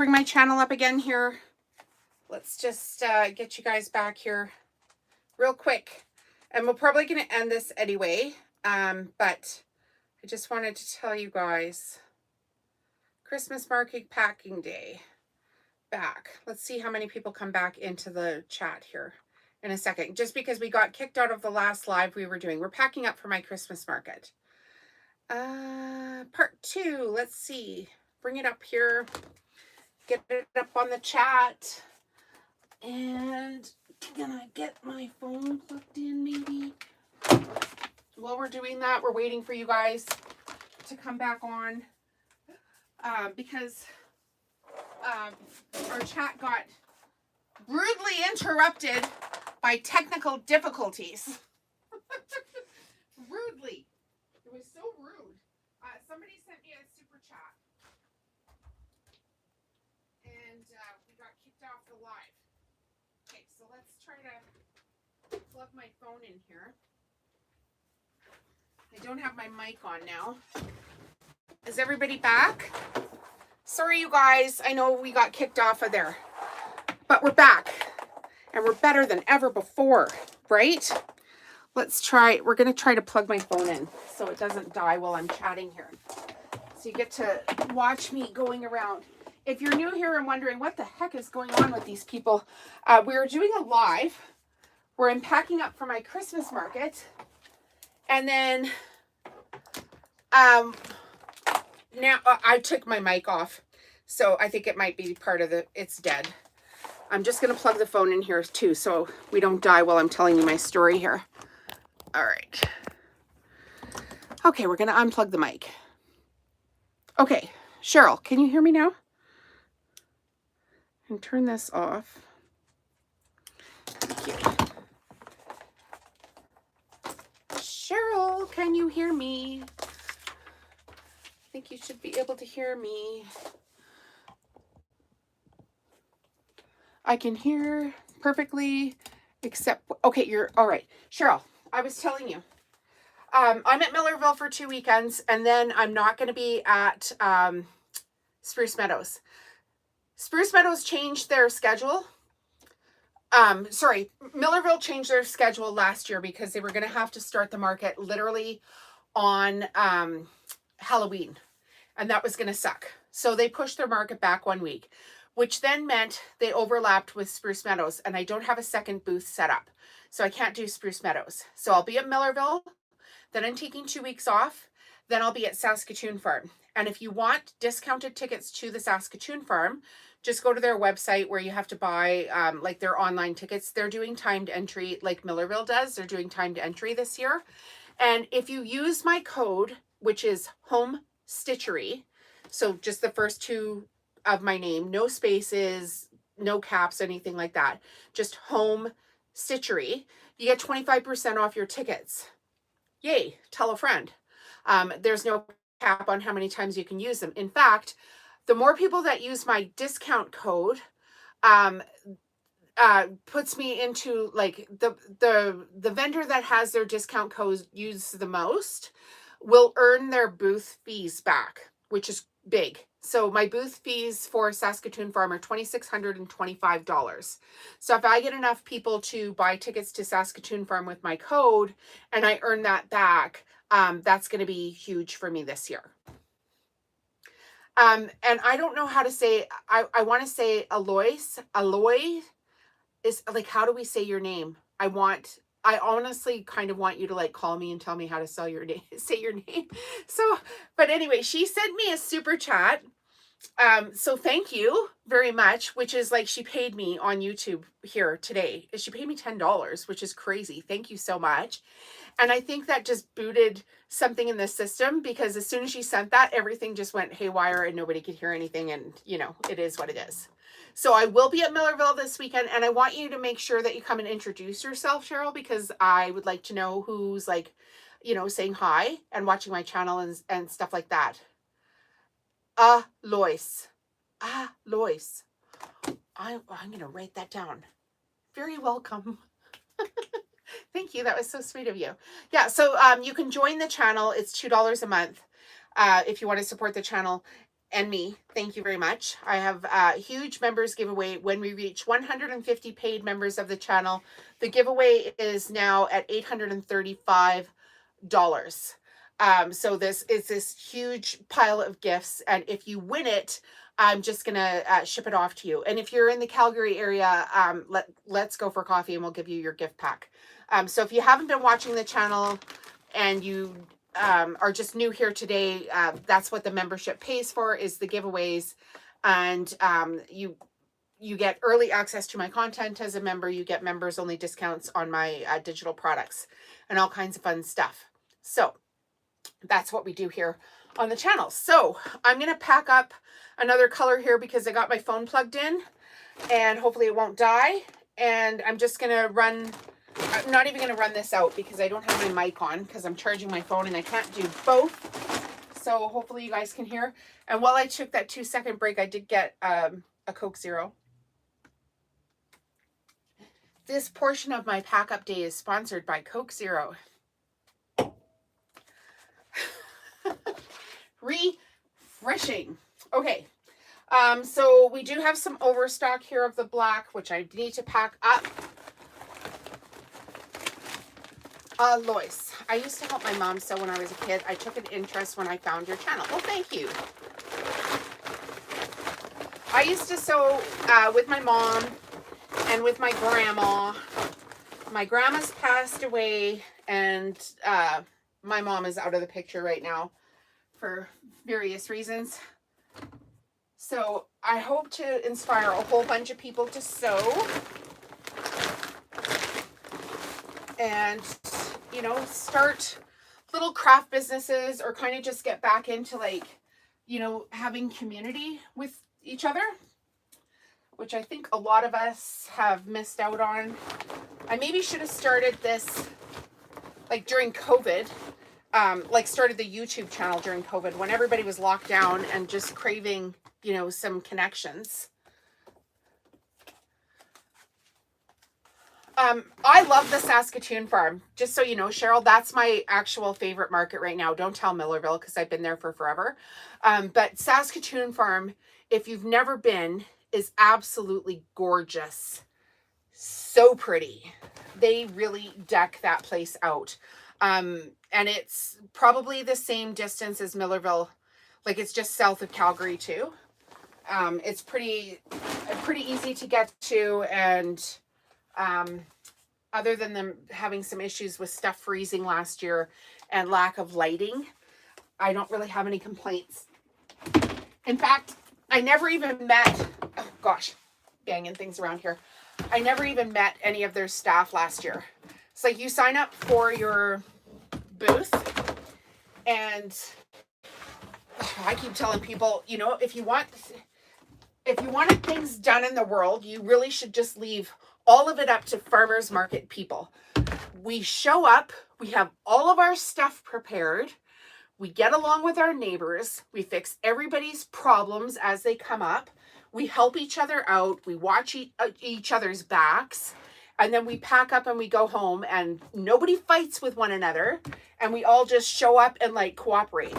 bring my channel up again here. Let's just get you guys back here real quick. And we're probably going to end this anyway. But I just wanted to tell you guys, Christmas market packing day back. Let's see how many people come back into the chat here in a second. Just because we got kicked out of the last live we were doing. We're packing up for my Christmas market. Part 2. Let's see. Bring it up here. Get it up on the chat. And I'm gonna get my phone plugged in maybe. While we're doing that, we're waiting for you guys to come back on. Because our chat got rudely interrupted by technical difficulties. Rudely. It was so rude. Somebody sent me a super chat. And we got kicked off the live. Okay, so let's try to plug my phone in here. I don't have my mic on now. Is everybody back? Sorry, you guys. I know we got kicked off of there. But we're back. And we're better than ever before, right? Let's try. We're going to try to plug my phone in so it doesn't die while I'm chatting here. So you get to watch me going around. If you're new here and wondering what the heck is going on with these people, we're doing a live where I'm packing up for my Christmas market. And then now I took my mic off. So I think it might be part of it's dead. I'm just going to plug the phone in here too so we don't die while I'm telling you my story here. All right. Okay, we're going to unplug the mic. Okay, Cheryl, can you hear me now? And turn this off. Thank you. Cheryl, can you hear me? I think you should be able to hear me. I can hear perfectly, except, okay, you're, all right. Cheryl, I was telling you, I'm at Millerville for 2 weekends, and then I'm not going to be at Spruce Meadows. Spruce Meadows changed their schedule. Millerville changed their schedule last year because they were going to have to start the market literally on Halloween, and that was going to suck. So they pushed their market back 1 week, which then meant they overlapped with Spruce Meadows, and I don't have a second booth set up. So I can't do Spruce Meadows. So I'll be at Millerville, then I'm taking 2 weeks off, then I'll be at Saskatoon Farm. And if you want discounted tickets to the Saskatoon Farm, just go to their website where you have to buy like their online tickets. They're doing timed entry like Millerville does. They're doing timed entry this year. And if you use my code, which is Home Stitchery, so just the first 2 of my name, no spaces, no caps, anything like that, just Home Stitchery, you get 25% off your tickets. Yay, tell a friend. There's no cap on how many times you can use them. In fact, the more people that use my discount code puts me into like the vendor that has their discount code used the most will earn their booth fees back, which is big. So my booth fees for Saskatoon Farm are $2,625. So if I get enough people to buy tickets to Saskatoon Farm with my code and I earn that back, that's going to be huge for me this year. And I don't know how to say, I want to say Alois. Aloy is like, how do we say your name? I honestly kind of want you to like call me and tell me how to say your name. So, but anyway, she sent me a super chat. So thank you very much, which is like, she paid me on YouTube here today. She paid me $10, which is crazy. Thank you so much. And I think that just booted something in the system because as soon as she sent that, everything just went haywire and nobody could hear anything. And you know, it is what it is. So I will be at Millerville this weekend, and I want you to make sure that you come and introduce yourself, Cheryl, because I would like to know who's like, you know, saying hi and watching my channel and stuff like that. Lois. Lois. I'm going to write that down. Very welcome. Thank you. That was so sweet of you. Yeah, so you can join the channel. It's $2 a month if you want to support the channel. and me, thank you very much. I have a huge members giveaway when we reach 150 paid members of the channel. The giveaway is now at $835. So this is this huge pile of gifts, and if you win it, I'm just gonna ship it off to you. And if you're in the Calgary area, let's go for coffee and we'll give you your gift pack. So if you haven't been watching the channel and you are just new here today, that's what the membership pays for, is the giveaways. And you get early access to my content as a member. You get members only discounts on my digital products and all kinds of fun stuff. So that's what we do here on the channel. So I'm going to pack up another color here because I got my phone plugged in and hopefully it won't die. And I'm just going to run, I'm not even going to run this out because I don't have my mic on because I'm charging my phone and I can't do both. So hopefully you guys can hear. And while I took that 2-second break, I did get a Coke Zero. This portion of my pack up day is sponsored by Coke Zero. Refreshing. Okay. So we do have some overstock here of the black, which I need to pack up. Lois, I used to help my mom sew when I was a kid. I took an interest when I found your channel. Well, thank you. I used to sew with my mom and with my grandma. My grandma's passed away, and my mom is out of the picture right now for various reasons. So I hope to inspire a whole bunch of people to sew and, you know, start little craft businesses, or kind of just get back into, like, you know, having community with each other, which I think a lot of us have missed out on. I maybe should have started this like during COVID, like started the YouTube channel during COVID when everybody was locked down and just craving, you know, some connections. I love the Saskatoon farm. Just so you know, Cheryl, that's my actual favorite market right now. Don't tell Millerville because I've been there for forever. But Saskatoon farm, if you've never been, is absolutely gorgeous. So pretty. They really deck that place out. And it's probably the same distance as Millerville. Like, it's just south of Calgary too. It's pretty easy to get to, and other than them having some issues with stuff freezing last year and lack of lighting, I don't really have any complaints. In fact, I never even met, oh gosh, banging things around here. I never even met any of their staff last year. It's like you sign up for your booth, and I keep telling people, you know, if you wanted things done in the world, you really should just leave all of it up to farmers market people. We show up, we have all of our stuff prepared, we get along with our neighbors, we fix everybody's problems as they come up, we help each other out, we watch each other's backs, and then we pack up and we go home, and nobody fights with one another, and we all just show up and like cooperate.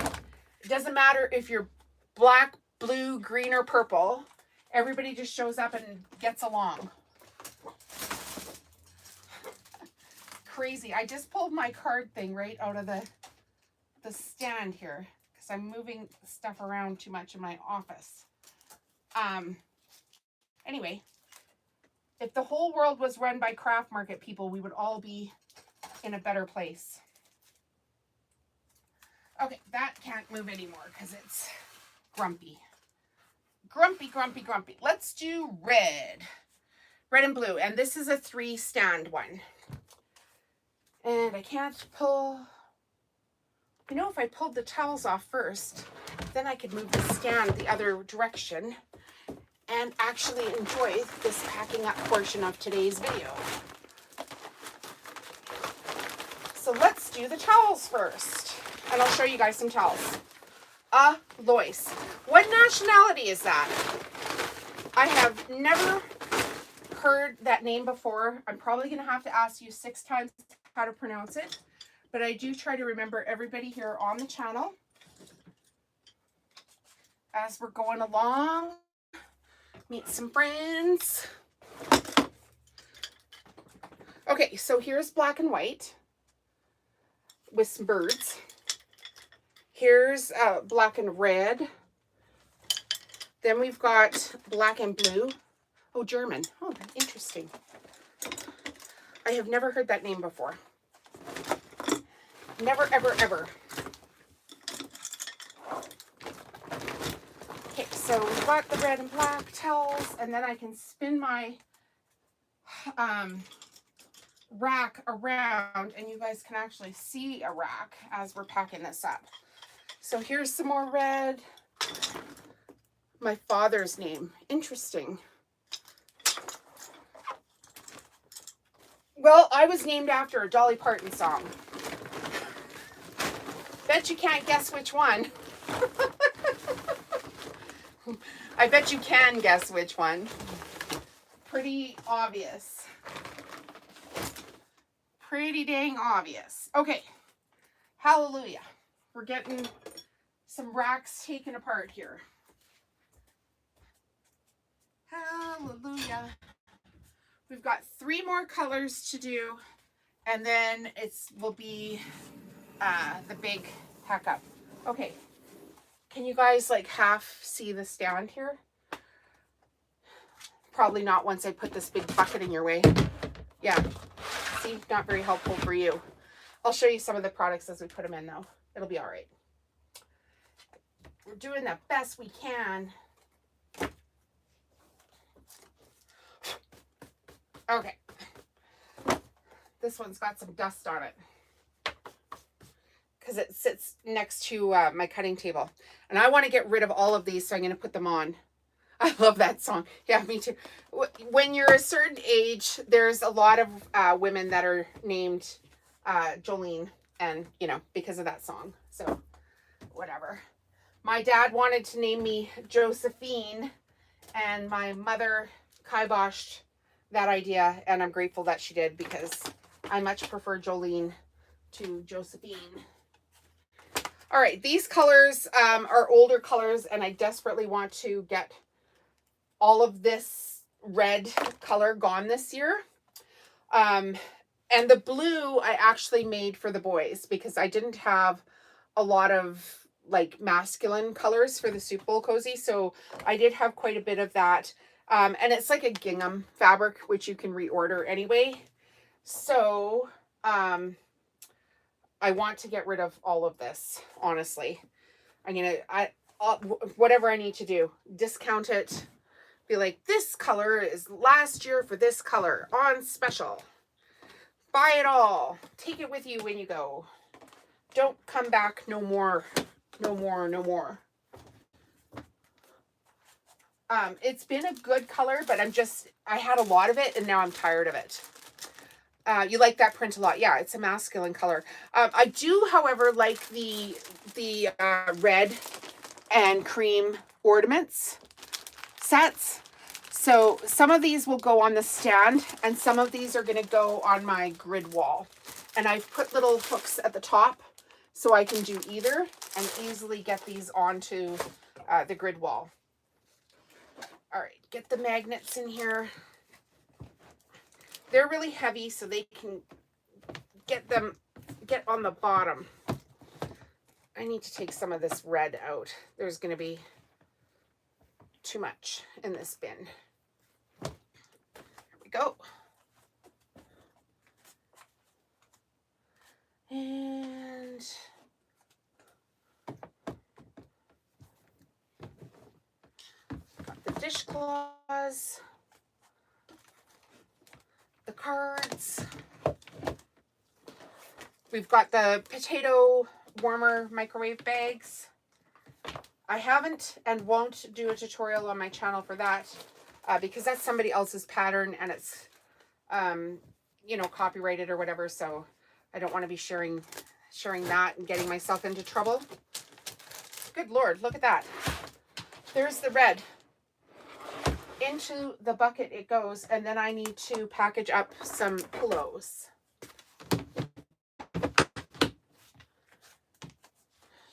It doesn't matter if you're black, blue, green, or purple. Everybody just shows up and gets along. Crazy. I just pulled my card thing right out of the stand here because I'm moving stuff around too much in my office. Anyway, if the whole world was run by craft market people, we would all be in a better place. Okay, that can't move anymore because it's grumpy. Grumpy, grumpy, grumpy. Let's do red. Red and blue. And this is a 3-stand one. And I can't pull... You know, if I pulled the towels off first, then I could move the stand the other direction and actually enjoy this packing up portion of today's video. So let's do the towels first. And I'll show you guys some towels. Lois. What nationality is that? I have never heard that name before. I'm probably going to have to ask you 6 times how to pronounce it. But I do try to remember everybody here on the channel. as we're going along. Meet some friends. Okay, so here's black and white with some birds. Here's black and red. Then we've got black and blue. Oh, German. Oh, interesting. I have never heard that name before. Never, ever, ever. Okay, so we've got the red and black towels, and then I can spin my rack around, and you guys can actually see a rack as we're packing this up. So here's some more red. My father's name. Interesting. Well, I was named after a Dolly Parton song. Bet you can't guess which one. I bet you can guess which one. Pretty obvious. Pretty dang obvious. Okay. Hallelujah. We're getting some racks taken apart here. Hallelujah. We've got 3 more colors to do, and then will be the big pack up. Okay. Can you guys like half see the stand here? Probably not once I put this big bucket in your way. Yeah. See, not very helpful for you. I'll show you some of the products as we put them in though. It'll be all right. We're doing the best we can. Okay. This one's got some dust on it because it sits next to my cutting table. And I want to get rid of all of these, so I'm going to put them on. I love that song. Yeah, me too. When you're a certain age, there's a lot of women that are named Jolene, and, you know, because of that song. So, whatever. My dad wanted to name me Josephine, and my mother kiboshed that idea, and I'm grateful that she did, because I much prefer Jolene to Josephine. All right, these colors are older colors, and I desperately want to get all of this red color gone this year. And the blue I actually made for the boys, because I didn't have a lot of like masculine colors for the soup bowl cozy, so I did have quite a bit of that. And it's like a gingham fabric, which you can reorder anyway. So I want to get rid of all of this, honestly. I'm gonna, whatever I need to do, discount it, be like, this color is last year for this color on special. Buy it all. Take it with you when you go. Don't come back no more. No more, no more. It's been a good color, but I had a lot of it, and now I'm tired of it. You like that print a lot. Yeah, it's a masculine color. I do, however, like the red and cream ornaments sets. So some of these will go on the stand, and some of these are going to go on my grid wall. And I've put little hooks at the top so I can do either and easily get these onto the grid wall. All right, get the magnets in here. They're really heavy, so they can get on the bottom. I need to take some of this red out. There's going to be too much in this bin. There we go. And got the dishcloths, the cards. We've got the potato warmer microwave bags. I haven't and won't do a tutorial on my channel for that because that's somebody else's pattern, and it's, you know, copyrighted or whatever. So I don't want to be sharing that and getting myself into trouble. Good Lord, look at that. There's the red. Into the bucket it goes, and then I need to package up some pillows.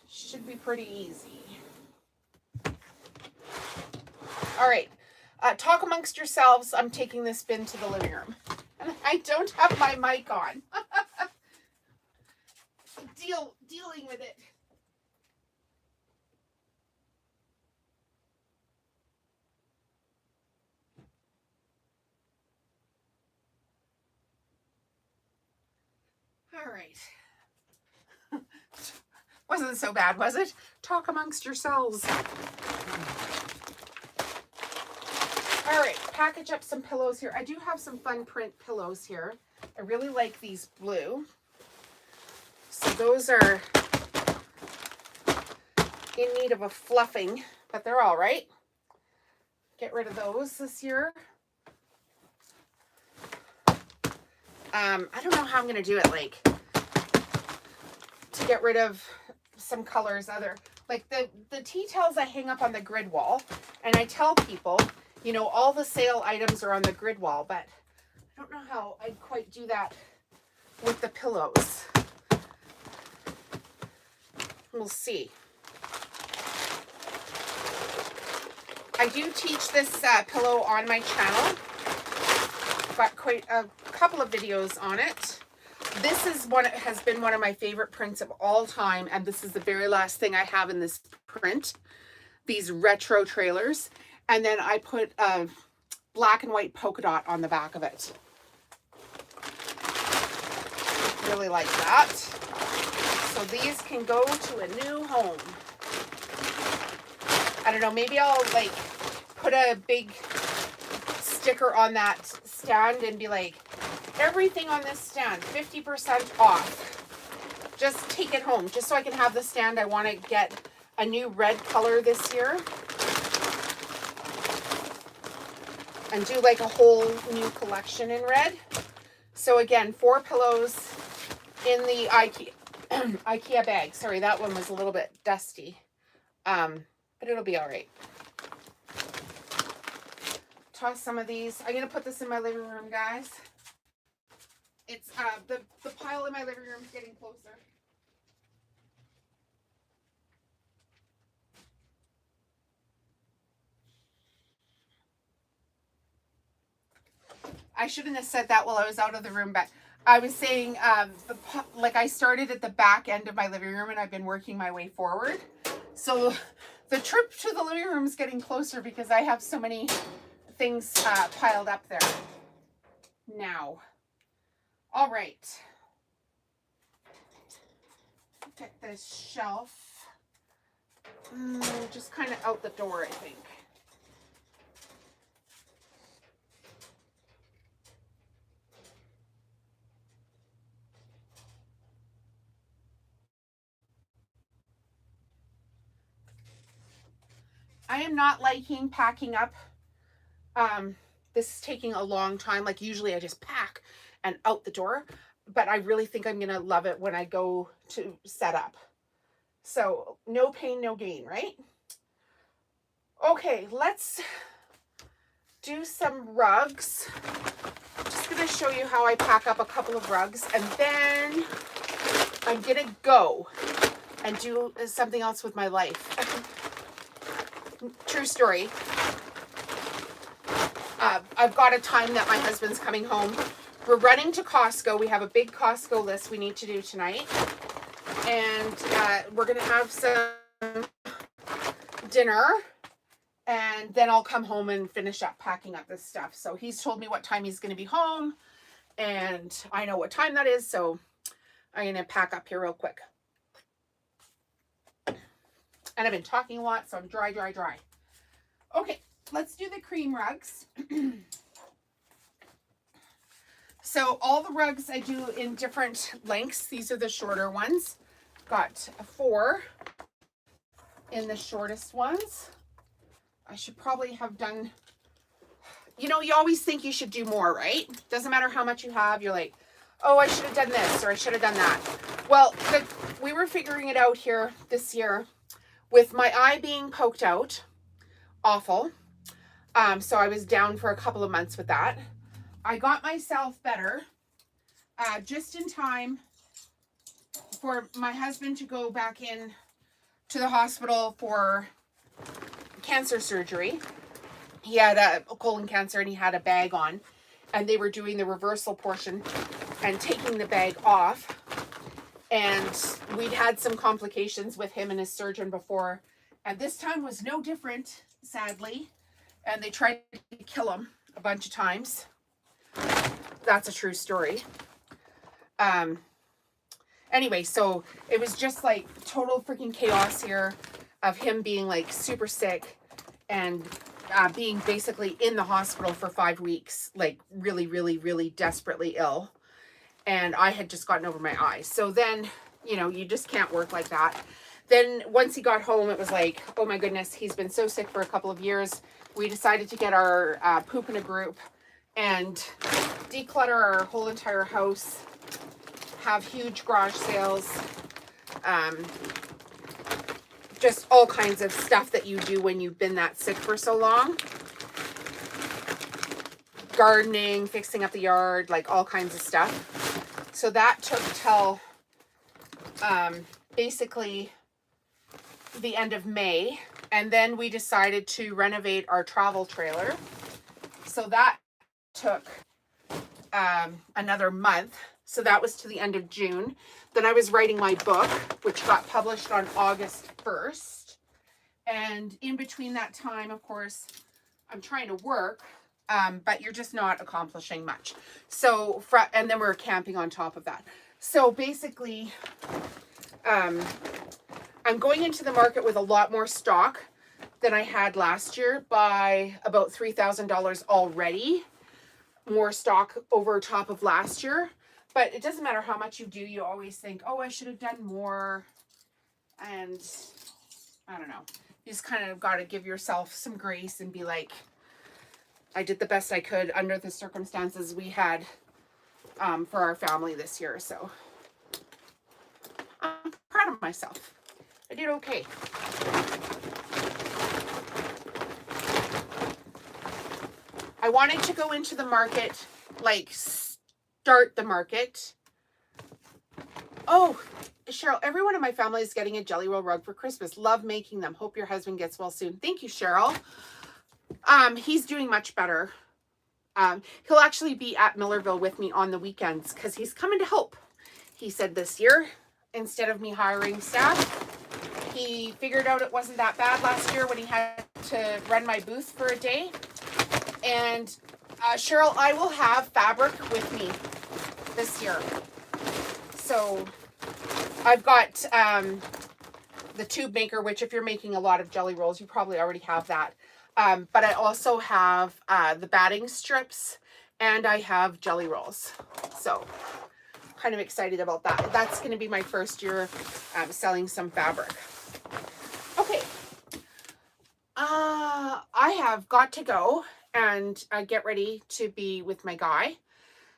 Should be pretty easy. All right. Talk amongst yourselves. I'm taking this bin to the living room. And I don't have my mic on. Dealing with it. All right. Wasn't so bad, was it? Talk amongst yourselves. All right, package up some pillows here. I do have some fun print pillows here. I really like these blue. So those are in need of a fluffing, but they're all right. Get rid of those this year. I don't know how I'm going to do it, like, to get rid of some colors like the tea towels I hang up on the grid wall, and I tell people, you know, all the sale items are on the grid wall, but I don't know how I'd quite do that with the pillows. We'll see. I do teach this pillow on my channel. Got quite a couple of videos on it. This is has been one of my favorite prints of all time, and this is the very last thing I have in this print. These retro trailers, and then I put a black and white polka dot on the back of it. Really like that. So these can go to a new home. I don't know, maybe I'll like put a big sticker on that stand and be like, everything on this stand 50% off. Just take it home, just so I can have the stand. I want to get a new red color this year and do like a whole new collection in red. So again, 4 pillows in the IKEA bag. Sorry, that one was a little bit dusty, but it'll be all right. Toss some of these. I'm gonna put this in my living room, guys. It's the pile in my living room is getting closer. I shouldn't have said that while I was out of the room, but I was saying, like I started at the back end of my living room and I've been working my way forward. So the trip to the living room is getting closer because I have so many things piled up there now. All right. Get this shelf. Just kind of out the door, I think. I am not liking packing up. This is taking a long time. Like usually I just pack and out the door, but I really think I'm going to love it when I go to set up. So no pain, no gain, right? Okay, let's do some rugs. I'm just going to show you how I pack up a couple of rugs, and then I'm going to go and do something else with my life. True story. I've got a time that my husband's coming home. We're running to Costco. We have a big Costco list we need to do tonight. And we're going to have some dinner. And then I'll come home and finish up packing up this stuff. So he's told me what time he's going to be home. And I know what time that is. So I'm going to pack up here real quick. And I've been talking a lot, so I'm dry. Okay, let's do the cream rugs. So all the rugs I do in different lengths. These are the shorter ones. Got 4 in the shortest ones. I should probably have done, you know, you always think you should do more, right? Doesn't matter how much you have. You're like, oh, I should have done this or I should have done that. Well, we were figuring it out here this year with my eye being poked out. Awful. So I was down for a couple of months with that. I got myself better just in time for my husband to go back in to the hospital for cancer surgery. he had a colon cancer and he had a bag on, and they were doing the reversal portion and taking the bag off. And we'd had some complications with him and his surgeon before. And this time was no different, sadly. And they tried to kill him a bunch of times. That's a true story. Anyway, so it was just like total freaking chaos here of him being like super sick and being basically in the hospital for 5 weeks, like really, really, really desperately ill. And I had just gotten over my eyes. So then, you know, you just can't work like that. Then once he got home, it was like, oh my goodness, he's been so sick for a couple of years. We decided to get our poop in a group and declutter our whole entire house, have huge garage sales, just all kinds of stuff that you do when you've been that sick for so long. Gardening, fixing up the yard, like all kinds of stuff. So that took till basically the end of May. And then we decided to renovate our travel trailer. So that took another month. So that was to the end of June. Then I was writing my book, which got published on August 1st. And in between that time, of course, I'm trying to work, but you're just not accomplishing much. So, and then we're camping on top of that. So basically, I'm going into the market with a lot more stock than I had last year by about $3,000 already. More stock over top of last year. But it doesn't matter how much you do. You always think, oh, I should have done more. And I don't know. You just kind of got to give yourself some grace and be like, I did the best I could under the circumstances we had for our family this year. So I'm proud of myself. I did okay. I wanted to go into the market, like start the market. Oh, Cheryl, everyone in my family is getting a Jelly Roll rug for Christmas. Love making them. Hope your husband gets well soon. Thank you, Cheryl. He's doing much better. He'll actually be at Millerville with me on the weekends because he's coming to help. He said this year, instead of me hiring staff, he figured out it wasn't that bad last year when he had to run my booth for a day. And Cheryl, I will have fabric with me this year. So I've got the tube maker, which if you're making a lot of jelly rolls, you probably already have that. But I also have the batting strips and I have jelly rolls. So kind of excited about that. That's going to be my first year selling some fabric. Okay. I have got to go and get ready to be with my guy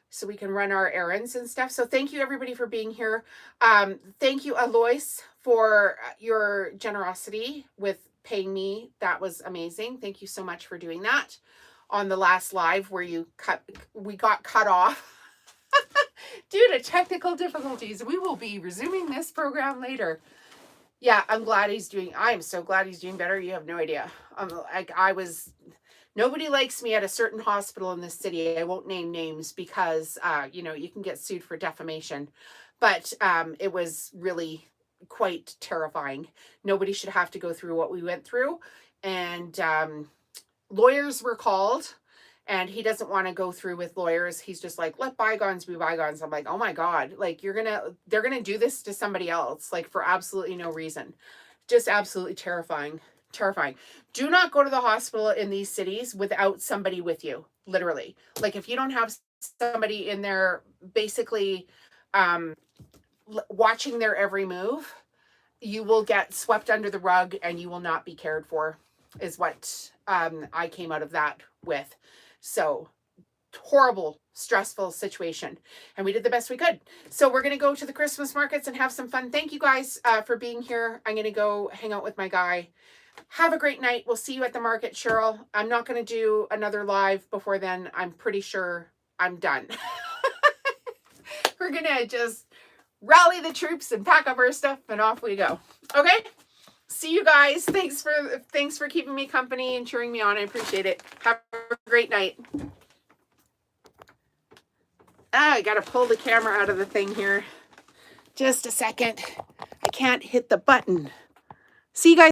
so we can run our errands and stuff. So thank you everybody for being here. Thank you, Alois, for your generosity with paying me. That was amazing. Thank you so much for doing that on the last live where we got cut off due to technical difficulties. We will be resuming this program later. Yeah, I am so glad he's doing better. You have no idea. Nobody likes me at a certain hospital in this city. I won't name names because, you can get sued for defamation. But it was really quite terrifying. Nobody should have to go through what we went through. And lawyers were called. And he doesn't want to go through with lawyers. He's just like, let bygones be bygones. I'm like, oh my God, like they're going to do this to somebody else, like for absolutely no reason. Just absolutely terrifying. Terrifying. Do not go to the hospital in these cities without somebody with you, literally. Like if you don't have somebody in there basically watching their every move, you will get swept under the rug and you will not be cared for, is what I came out of that with. So horrible, stressful situation. And we did the best we could. So we're going to go to the Christmas markets and have some fun. Thank you guys for being here. I'm going to go hang out with my guy. Have a great night. We'll see you at the market, Cheryl. I'm not going to do another live before then. I'm pretty sure I'm done. We're going to just rally the troops and pack up our stuff and off we go. Okay? See you guys. Thanks for keeping me company and cheering me on. I appreciate it. Have a great night. I gotta pull the camera out of the thing here. Just a second. I can't hit the button. See you guys.